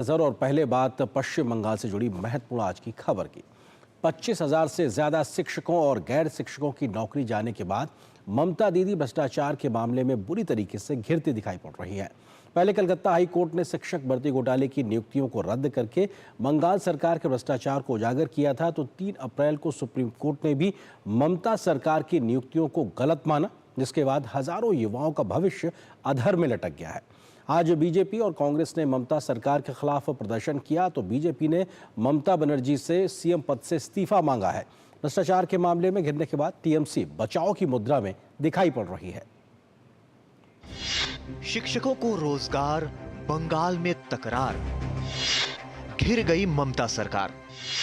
नजर और पहले बात पश्चिम बंगाल से जुड़ी महत्वपूर्ण आज की खबर की। 25,000 से ज्यादा शिक्षकों और गैर शिक्षकों की नौकरी जाने के बाद ममता दीदी भ्रष्टाचार के मामले में बुरी तरीके से घिरती दिखाई पड़ रही हैं। पहले कलकत्ता हाई कोर्ट ने शिक्षक भर्ती घोटाले की नियुक्तियों को रद्द करके बंगाल सरकार के भ्रष्टाचार को उजागर किया था, तो 3 अप्रैल को सुप्रीम कोर्ट ने भी ममता सरकार की नियुक्तियों को गलत माना, जिसके बाद हजारों युवाओं का भविष्य अधर में लटक गया है। आज बीजेपी और कांग्रेस ने ममता सरकार के खिलाफ प्रदर्शन किया, तो बीजेपी ने ममता बनर्जी से सीएम पद से इस्तीफा मांगा है। भ्रष्टाचार के मामले में घिरने के बाद टीएमसी बचाव की मुद्रा में दिखाई पड़ रही है। शिक्षकों को रोजगार, बंगाल में तकरार, घिर गई ममता सरकार।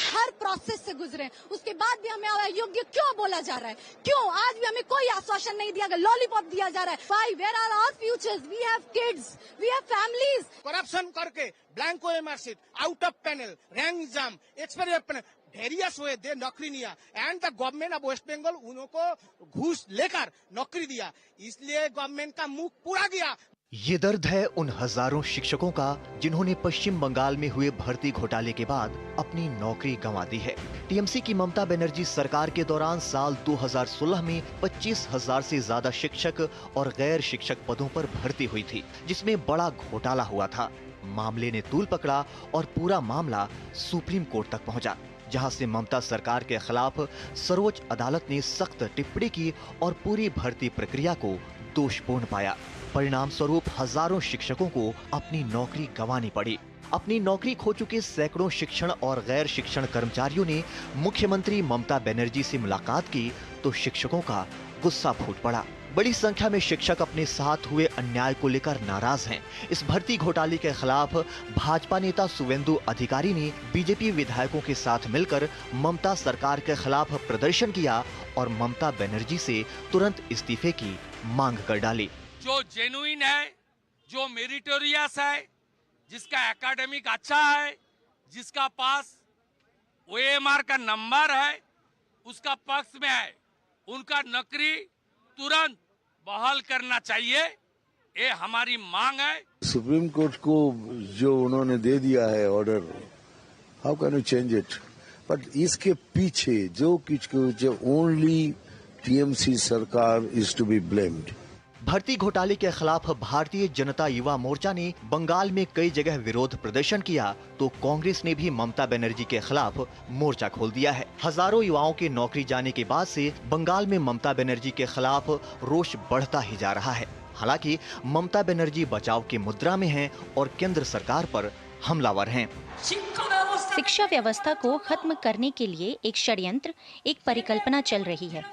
हर प्रोसेस से गुजरे, उसके बाद भी हमें अयोग्य क्यों बोला जा रहा है? क्यों आज भी हमें कोई आश्वासन नहीं दिया गया? लॉलीपॉप दिया जा रहा है। Why? Where are our futures? We have kids, we have families. Corruption करके ब्लैंको marksheet, out of panel, rank exam, expiry panel, various हुए दे नौकरी नहीं and the government of West Bengal उनको घूस लेकर नौकरी दिया, इसलिए गवर्नमेंट का मुंह पूरा गया। ये दर्द है उन हजारों शिक्षकों का जिन्होंने पश्चिम बंगाल में हुए भर्ती घोटाले के बाद अपनी नौकरी गंवा दी है। टीएमसी की ममता बनर्जी सरकार के दौरान साल 2016 में 25,000 से ज्यादा शिक्षक और गैर शिक्षक पदों पर भर्ती हुई थी, जिसमें बड़ा घोटाला हुआ था। मामले ने तूल पकड़ा और पूरा मामला सुप्रीम कोर्ट तक पहुंचा, जहां से ममता सरकार के खिलाफ सर्वोच्च अदालत ने सख्त टिप्पणी की और पूरी भर्ती प्रक्रिया को दोषपूर्ण पाया। परिणाम स्वरूप हजारों शिक्षकों को अपनी नौकरी गंवानी पड़ी। अपनी नौकरी खो चुके सैकड़ों शिक्षण और गैर शिक्षण कर्मचारियों ने मुख्यमंत्री ममता बनर्जी से मुलाकात की तो शिक्षकों का गुस्सा फूट पड़ा। बड़ी संख्या में शिक्षक अपने साथ हुए अन्याय को लेकर नाराज हैं। इस भर्ती घोटाले के खिलाफ भाजपा नेता सुवेंदु अधिकारी ने बीजेपी विधायकों के साथ मिलकर ममता सरकार के खिलाफ प्रदर्शन किया और ममता बनर्जी से तुरंत इस्तीफे की मांग कर डाली। जो जेन्युइन है, जो मेरिटोरियस है, जिसका एकेडमिक अच्छा है, जिसका पास ओएमआर का नंबर है, उसका पक्ष में है, उनका नौकरी तुरंत बहाल करना चाहिए, ये हमारी मांग है। सुप्रीम कोर्ट को जो उन्होंने दे दिया है order, how can you change it? But इसके पीछे जो कुछ ओनली टीएमसी सरकार इज टू बी ब्लेम्ड। भर्ती घोटाले के खिलाफ भारतीय जनता युवा मोर्चा ने बंगाल में कई जगह विरोध प्रदर्शन किया, तो कांग्रेस ने भी ममता बनर्जी के खिलाफ मोर्चा खोल दिया है। हजारों युवाओं के नौकरी जाने के बाद से बंगाल में ममता बनर्जी के खिलाफ रोष बढ़ता ही जा रहा है। हालांकि ममता बनर्जी बचाव की मुद्रा में हैं और केंद्र सरकार पर हमलावर हैं। शिक्षा व्यवस्था को खत्म करने के लिए एक षड्यंत्र, एक परिकल्पना चल रही है।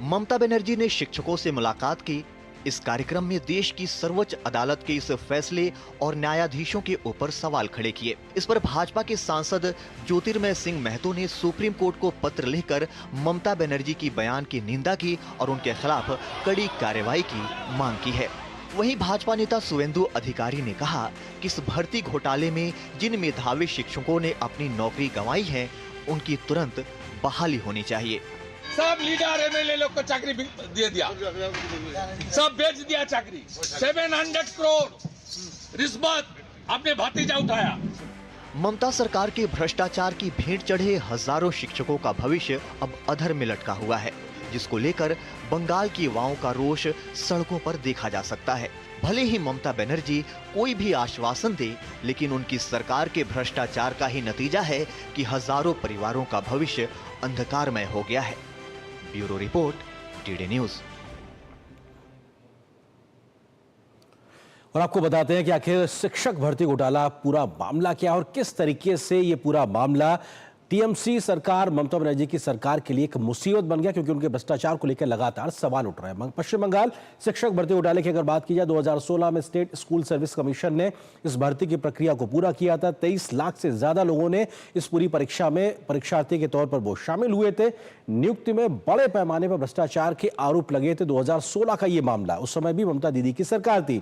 ममता बनर्जी ने शिक्षकों से मुलाकात की। इस कार्यक्रम में देश की सर्वोच्च अदालत के इस फैसले और न्यायाधीशों के ऊपर सवाल खड़े किए। इस पर भाजपा के सांसद ज्योतिर्मय सिंह महतो ने सुप्रीम कोर्ट को पत्र लिखकर ममता बनर्जी की बयान की निंदा की और उनके खिलाफ कड़ी कार्रवाई की मांग की है। वहीं भाजपा नेता सुवेंदु अधिकारी ने कहा कि इस भर्ती घोटाले में जिन मेधावी शिक्षकों ने अपनी नौकरी गंवाई है, उनकी तुरंत बहाली होनी चाहिए। सब लीडर एमएलए लोग को चाकरी दे दिया, सब बेच दिया चाकरी। 700 करोड़ रिश्वत आपने भतीजा उठाया। ममता सरकार के भ्रष्टाचार की भेंट चढ़े हजारों शिक्षकों का भविष्य अब अधर में लटका हुआ है, जिसको लेकर बंगाल के युवाओं का रोष सड़कों पर देखा जा सकता है। भले ही ममता बनर्जी कोई भी आश्वासन दे, लेकिन उनकी सरकार के भ्रष्टाचार का ही नतीजा है कि हजारों परिवारों का भविष्य अंधकारमय हो गया है। Bureau report, DD news. और आपको बताते हैं कि आखिर शिक्षक भर्ती घोटाला पूरा मामला क्या और किस तरीके से ये पूरा मामला टीएमसी सरकार, ममता बनर्जी की सरकार के लिए एक मुसीबत बन गया, क्योंकि उनके भ्रष्टाचार को लेकर लगातार सवाल उठ रहे हैं। पश्चिम बंगाल शिक्षक भर्ती घोटाले की अगर बात की जाए, 2016 में स्टेट स्कूल सर्विस कमीशन ने इस भर्ती की प्रक्रिया को पूरा किया था। 23 लाख से ज्यादा लोगों ने इस पूरी परीक्षा में परीक्षार्थी के तौर पर वो शामिल हुए थे। नियुक्ति में बड़े पैमाने पर भ्रष्टाचार के आरोप लगे थे। 2016 का ये मामला, उस समय भी ममता दीदी की सरकार थी।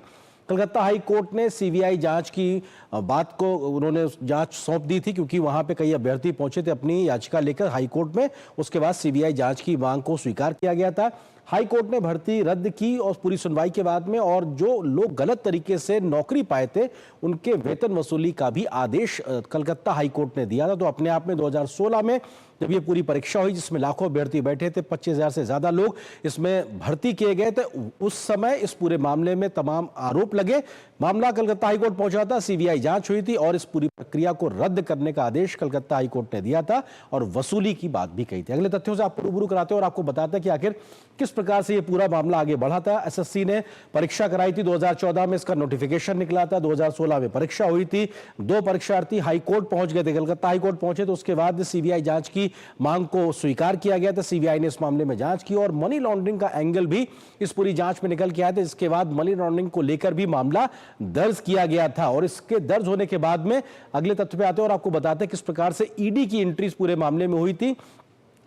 कलकत्ता हाई कोर्ट ने सीबीआई जांच की बात को उन्होंने जांच सौंप दी थी, क्योंकि वहां पे कई अभ्यर्थी पहुंचे थे अपनी याचिका लेकर हाई कोर्ट में। उसके बाद सीबीआई जांच की मांग को स्वीकार किया गया था। हाई कोर्ट ने भर्ती रद्द की और पूरी सुनवाई के बाद में, और जो लोग गलत तरीके से नौकरी पाए थे उनके वेतन वसूली का भी आदेश कलकत्ता हाई कोर्ट ने दिया था। तो अपने आप में 2016 में जब ये पूरी परीक्षा हुई जिसमें लाखों अभ्यर्थी बैठे थे, 25,000 से ज्यादा लोग इसमें भर्ती किए गए थे, उस समय इस पूरे मामले में तमाम आरोप लगे। मामला कलकत्ता हाईकोर्ट पहुंचा था, सीबीआई जांच हुई थी और इस पूरी प्रक्रिया को रद्द करने का आदेश कलकत्ता हाईकोर्ट ने दिया था और वसूली की बात भी कही थी। अगले तथ्यों से आपको रूबरू कराते हैं और आपको बताते हैं कि आखिर किस प्रकार से ये पूरा मामला आगे बढ़ा था। एसएससी ने परीक्षा कराई थी 2014 में, इसका नोटिफिकेशन निकला था, 2016 में परीक्षा हुई थी, 2 परीक्षार्थी हाईकोर्ट पहुंच गए थे, कलकत्ता हाईकोर्ट पहुंचे, तो उसके बाद सीबीआई जांच की मांग को स्वीकार किया गया था। सीबीआई ने इस मामले में जांच की और मनी लॉन्ड्रिंग का एंगल भी इस पूरी जांच में निकल के आया था, जिसके बाद मनी लॉन्ड्रिंग को लेकर भी मामला दर्ज किया गया था। और इसके दर्ज होने के बाद में अगले तथ्य पे आते हैं और आपको बताते हैं किस प्रकार से ईडी की एंट्री इस पूरे मामले में हुई थी।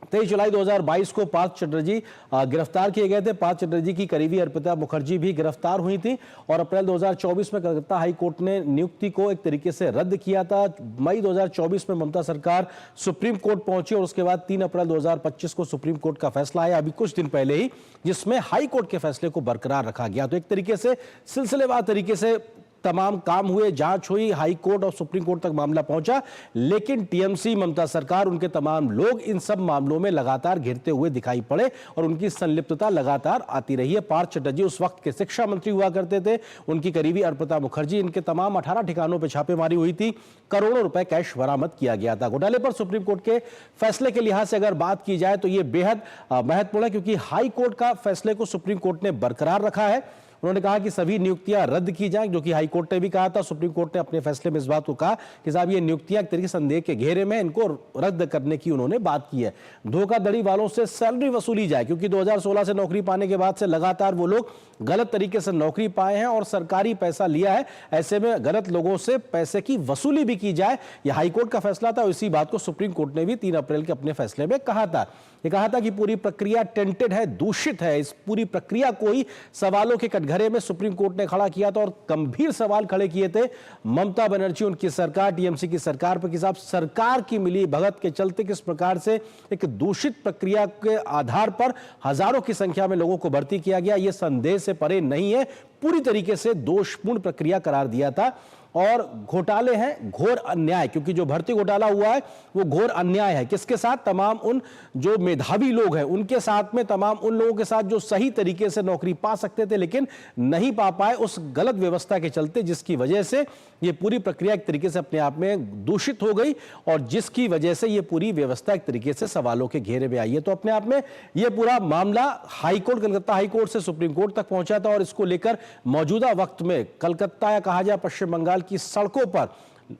23 जुलाई 2022 को पार्थ चटर्जी गिरफ्तार किए गए थे। पार्थ चटर्जी की करीबी अर्पिता मुखर्जी भी गिरफ्तार हुई थी और अप्रैल 2024 में कलकत्ता हाई कोर्ट ने नियुक्ति को एक तरीके से रद्द किया था। मई 2024 में ममता सरकार सुप्रीम कोर्ट पहुंची और उसके बाद 3 अप्रैल 2025 को सुप्रीम कोर्ट का फैसला आया, अभी कुछ दिन पहले ही, जिसमें हाई कोर्ट के फैसले को बरकरार रखा गया। तो एक तरीके से सिलसिलेवार तरीके से तमाम काम हुए, जांच हुई, हाई कोर्ट और सुप्रीम कोर्ट तक मामला पहुंचा, लेकिन टीएमसी, ममता सरकार, उनके तमाम लोग इन सब मामलों में लगातार घिरते हुए दिखाई पड़े और उनकी संलिप्तता लगातार आती रही है। पार्थ चटर्जी उस वक्त के शिक्षा मंत्री हुआ करते थे, उनकी करीबी अर्पिता मुखर्जी, इनके तमाम 18 ठिकानों पर छापेमारी हुई थी, करोड़ों रुपए कैश बरामद किया गया था। घोटाले पर सुप्रीम कोर्ट के फैसले के लिहाज से अगर बात की जाए तो यह बेहद महत्वपूर्ण है, क्योंकि हाई कोर्ट का फैसले को सुप्रीम कोर्ट ने बरकरार रखा है। उन्होंने कहा कि सभी नियुक्तियां रद्द की जाएं, जो कि हाई कोर्ट ने भी कहा था। सुप्रीम कोर्ट ने अपने फैसले में इस बात को कहा कि साहब ये नियुक्तियां एक तरीके से संदेह के घेरे में, इनको रद्द करने की उन्होंने बात की है। धोखाधड़ी वालों से सैलरी वसूली जाए, क्योंकि 2016 से नौकरी पाने के बाद से लगातार वो लोग गलत तरीके से नौकरी पाए हैं और सरकारी पैसा लिया है, ऐसे में गलत लोगों से पैसे की वसूली भी की जाए। यह हाईकोर्ट का फैसला था। इसी बात को सुप्रीम कोर्ट ने भी 3 अप्रैल के अपने फैसले में कहा था। ये कहा था कि पूरी प्रक्रिया टेंटेड है, दूषित है। इस पूरी प्रक्रिया को ही सवालों के कटघरे में सुप्रीम कोर्ट ने खड़ा किया था और गंभीर सवाल खड़े किए थे ममता बनर्जी, उनकी सरकार, टीएमसी की सरकार पर कि साहब सरकार की मिली भगत के चलते किस प्रकार से एक दूषित प्रक्रिया के आधार पर हजारों की संख्या में लोगों को भर्ती किया गया। यह संदेह से परे नहीं है, पूरी तरीके से दोषपूर्ण प्रक्रिया करार दिया था और घोटाले हैं, घोर अन्याय, क्योंकि जो भर्ती घोटाला हुआ है वो घोर अन्याय है। किसके साथ? तमाम उन जो मेधावी लोग हैं उनके साथ में, तमाम उन लोगों के साथ जो सही तरीके से नौकरी पा सकते थे लेकिन नहीं पा पाए, उस गलत व्यवस्था के चलते, जिसकी वजह से ये पूरी प्रक्रिया एक तरीके से अपने आप में दूषित हो गई और जिसकी वजह से ये पूरी व्यवस्था एक तरीके से सवालों के घेरे में आई है। तो अपने आप में ये पूरा मामला हाईकोर्ट, कलकत्ता हाईकोर्ट से सुप्रीम कोर्ट तक पहुंचा था और इसको लेकर मौजूदा वक्त में कलकत्ता या कहा जाए पश्चिम बंगाल की सड़कों पर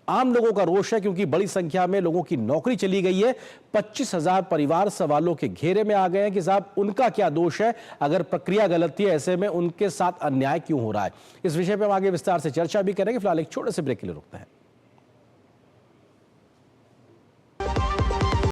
आम लोगों का रोष है, क्योंकि बड़ी संख्या में लोगों की नौकरी चली गई है। 25,000 परिवार सवालों के घेरे में आ गए हैं कि साहब उनका क्या दोष है, अगर प्रक्रिया गलत थी ऐसे में उनके साथ अन्याय क्यों हो रहा है। इस विषय पर हम आगे विस्तार से चर्चा भी करेंगे। फिलहाल एक छोटे से ब्रेक के लिए रुकते हैं।